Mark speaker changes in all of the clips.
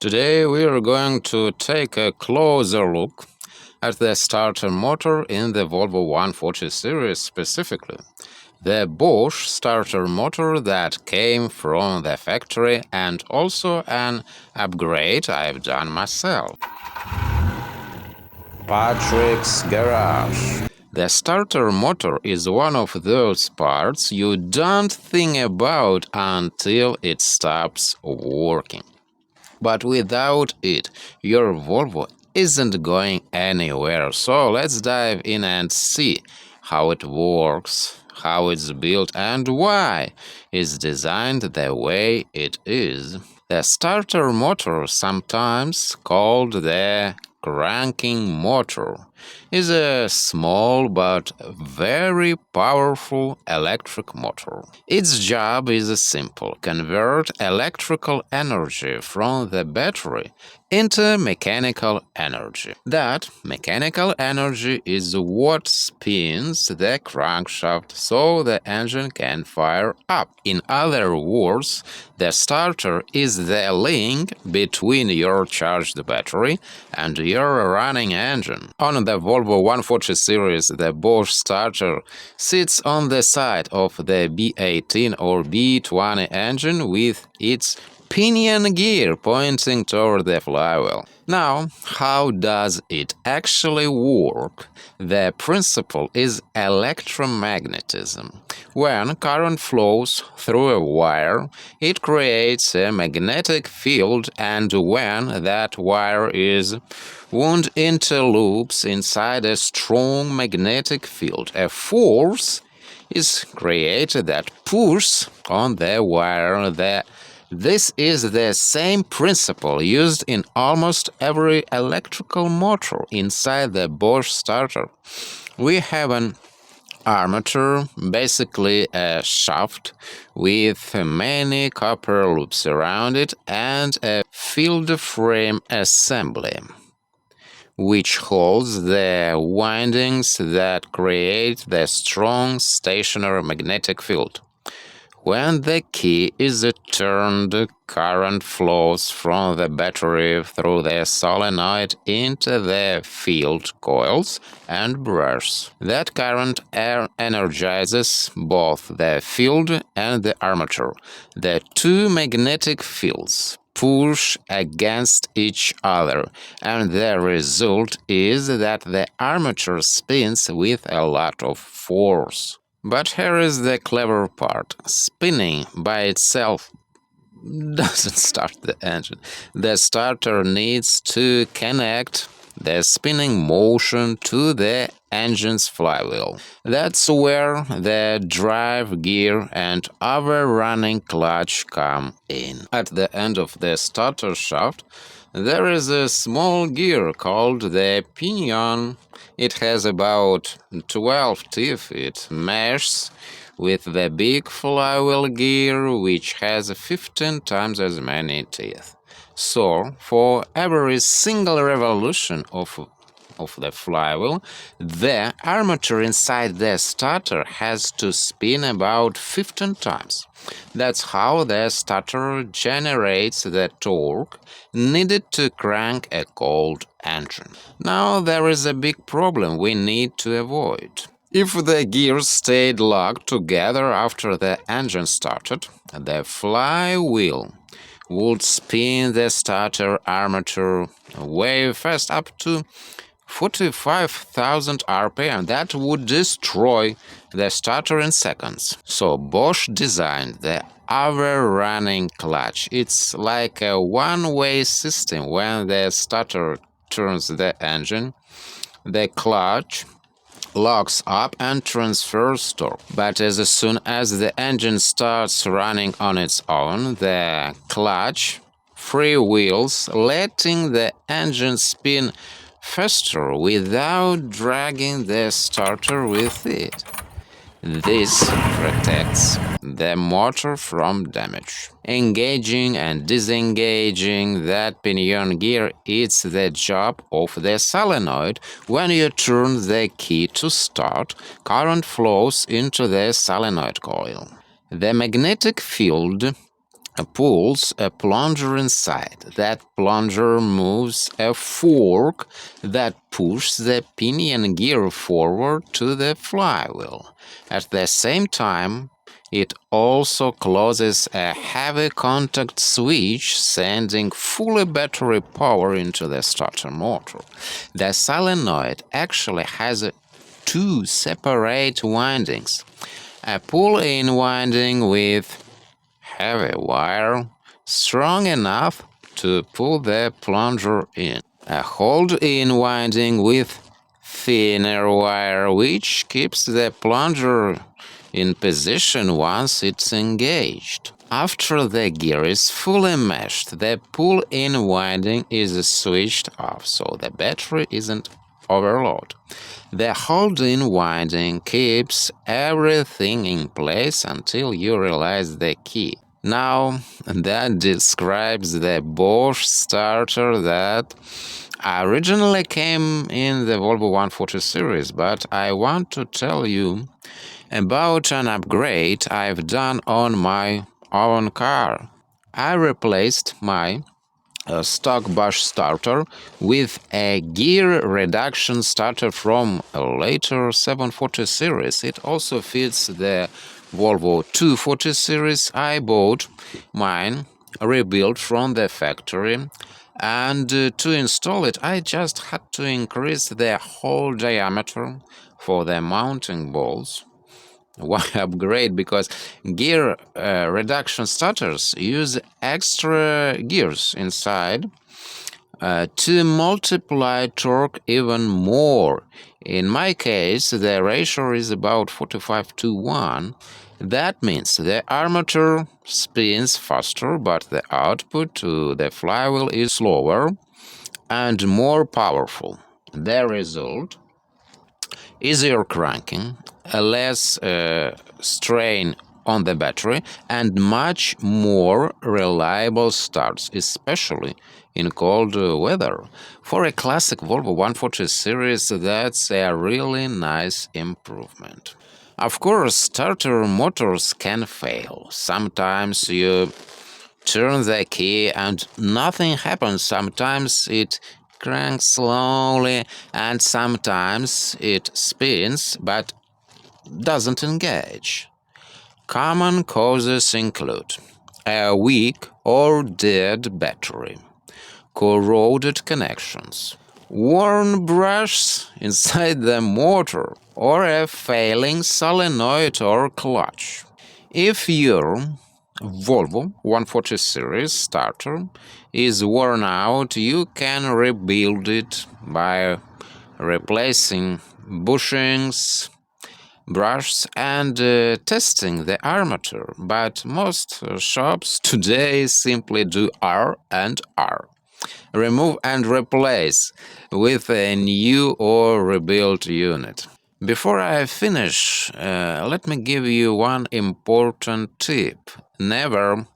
Speaker 1: Today we are going to take a closer look at the starter motor in the Volvo 140 series specifically. The Bosch starter motor that came from the factory and also an upgrade I've done myself. Patrick's Garage. The starter motor is one of those parts you don't think about until it stops working. But without it, your Volvo isn't going anywhere. So let's dive in and see how it works, how it's built, and why it's designed the way it is. The starter motor, sometimes called the cranking motor, is a small but very powerful electric motor. Its job is simple: convert electrical energy from the battery into mechanical energy. That mechanical energy is what spins the crankshaft so the engine can fire up. In other words, the starter is the link between your charged battery and your running engine. On the Volvo 140 series, the Bosch starter sits on the side of the B18 or B20 engine with its pinion gear pointing toward the flywheel. Now, how does it actually work? The principle is electromagnetism. When current flows through a wire, it creates a magnetic field, and when that wire is wound into loops inside a strong magnetic field, a force is created that pushes on the wire. This is the same principle used in almost every electrical motor inside the Bosch starter. We have an armature, basically a shaft with many copper loops around it, and a field frame assembly, which holds the windings that create the strong stationary magnetic field. When the key is turned, current flows from the battery through the solenoid into the field coils and brushes. That current energizes both the field and the armature. The two magnetic fields push against each other, and the result is that the armature spins with a lot of force. But here is the clever part. Spinning by itself doesn't start the engine. The starter needs to connect the spinning motion to the engine's flywheel. That's where the drive gear and overrunning clutch come in. At the end of the starter shaft, there is a small gear called the pinion. It has about 12 teeth. It meshes with the big flywheel gear, which has 15 times as many teeth. So, for every single revolution of the flywheel, the armature inside the starter has to spin about 15 times. That's how the starter generates the torque needed to crank a cold engine. Now there is a big problem we need to avoid. If the gears stayed locked together after the engine started, the flywheel would spin the starter armature way fast, up to 45,000 RPM. That would destroy the starter in seconds. So Bosch designed the overrunning clutch. It's like a one-way system. When the starter turns the engine, the clutch locks up and transfers torque. But as soon as the engine starts running on its own, the clutch freewheels, letting the engine spin faster without dragging the starter with it. This protects the motor from damage. Engaging and disengaging that pinion gear is the job of the solenoid. When you turn the key to start, current flows into the solenoid coil. The magnetic field pulls a plunger inside. That plunger moves a fork that pushes the pinion gear forward to the flywheel. At the same time, it also closes a heavy contact switch, sending full battery power into the starter motor. The solenoid actually has two separate windings. A pull-in winding with heavy wire strong enough to pull the plunger in. A hold-in winding with thinner wire which keeps the plunger in position once it's engaged. After the gear is fully meshed, the pull-in winding is switched off so the battery isn't overloaded. The hold-in winding keeps everything in place until you realize the key. Now, that describes the Bosch starter that originally came in the Volvo 140 series, but I want to tell you about an upgrade I've done on my own car. I replaced my stock Bosch starter with a gear reduction starter from a later 740 series. It also fits the Volvo 240 series. I bought mine rebuilt from the factory, and to install it I just had to increase the hole diameter for the mounting bolts. Why upgrade? Because gear reduction starters use extra gears inside to multiply torque even more. In my case, the ratio is about 45:1. That means the armature spins faster, but the output to the flywheel is slower and more powerful. The result: easier cranking, a less strain on the battery, and much more reliable starts, especially in cold weather. For a classic Volvo 140 series, that's a really nice improvement. Of course, starter motors can fail. Sometimes you turn the key and nothing happens. Sometimes it cranks slowly, and sometimes it spins but doesn't engage. Common causes include a weak or dead battery, corroded connections, worn brushes inside the motor, or a failing solenoid or clutch. If your Volvo 140 series starter is worn out, you can rebuild it by replacing bushings, brushes, and testing the armature. But most shops today simply do R and R. Remove and replace with a new or rebuilt unit. Before I finish, let me give you one important tip. Never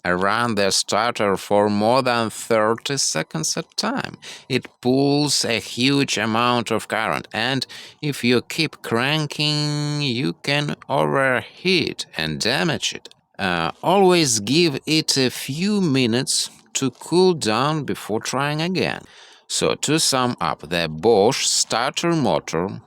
Speaker 1: run the starter for more than 30 seconds at a time. It pulls a huge amount of current, and if you keep cranking, you can overheat and damage it. Always give it a few minutes to cool down before trying again. So, to sum up, the Bosch starter motor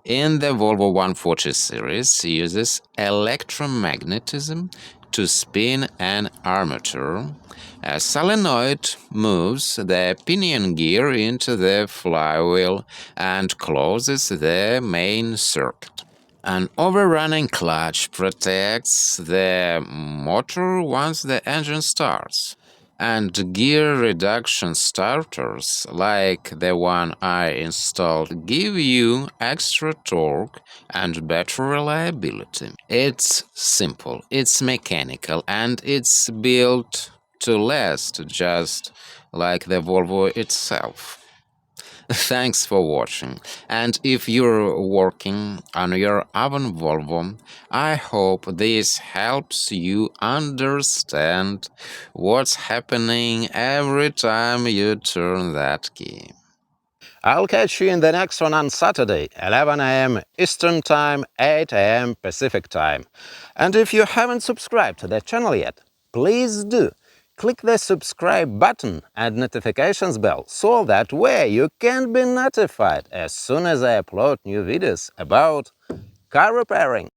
Speaker 1: in the Volvo 140 series uses electromagnetism to spin an armature. A solenoid moves the pinion gear into the flywheel and closes the main circuit. An overrunning clutch protects the motor once the engine starts. And gear reduction starters, like the one I installed, give you extra torque and better reliability. It's simple, it's mechanical, and it's built to last, just like the Volvo itself. Thanks for watching, and if you're working on your own Volvo, I hope this helps you understand what's happening every time you turn that key.
Speaker 2: I'll catch you in the next one on Saturday, 11 a.m. Eastern Time, 8 a.m. Pacific Time. And if you haven't subscribed to the channel yet, please do click the subscribe button and notifications bell so that way you can be notified as soon as I upload new videos about car repairing.